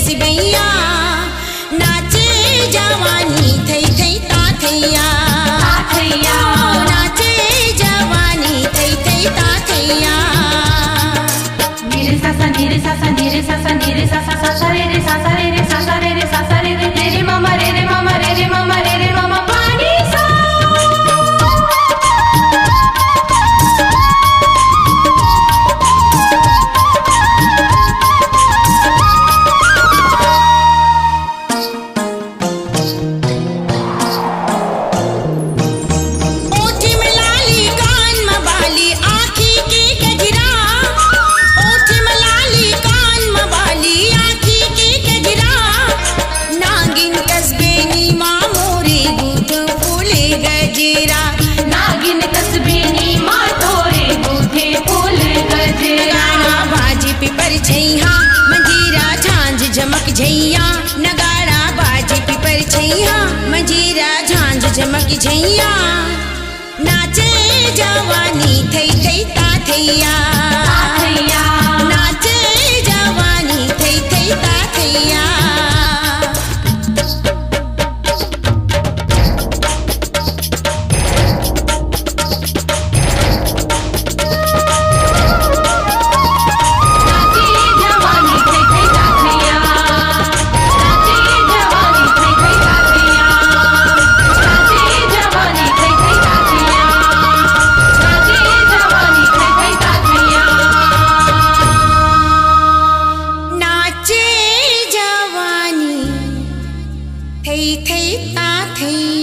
कसबैया नाचे जवानी थई थई ता थैया नाचे जवानी थई थई ता थैया निरे सासा निरे सासा निरे सासा निरे सासा सासा रे रे सासा रे रे सासा रे रे सासा रे रे रे मामा रे रे मामा रे रे मामा रे रे मामा पानी सा नागिन कसबेनी माँ तोरे बूढ़े फूल गजरा बाजी पिपर छैया मंजीरा झांझ झमक झैया नगाड़ा बाजी पिपर छैया मंजीरा झांझ झमक झैया नाचे जवानी थई थई ता थैया नाचे जवानी थई थई ता थैया थई थई ता थैया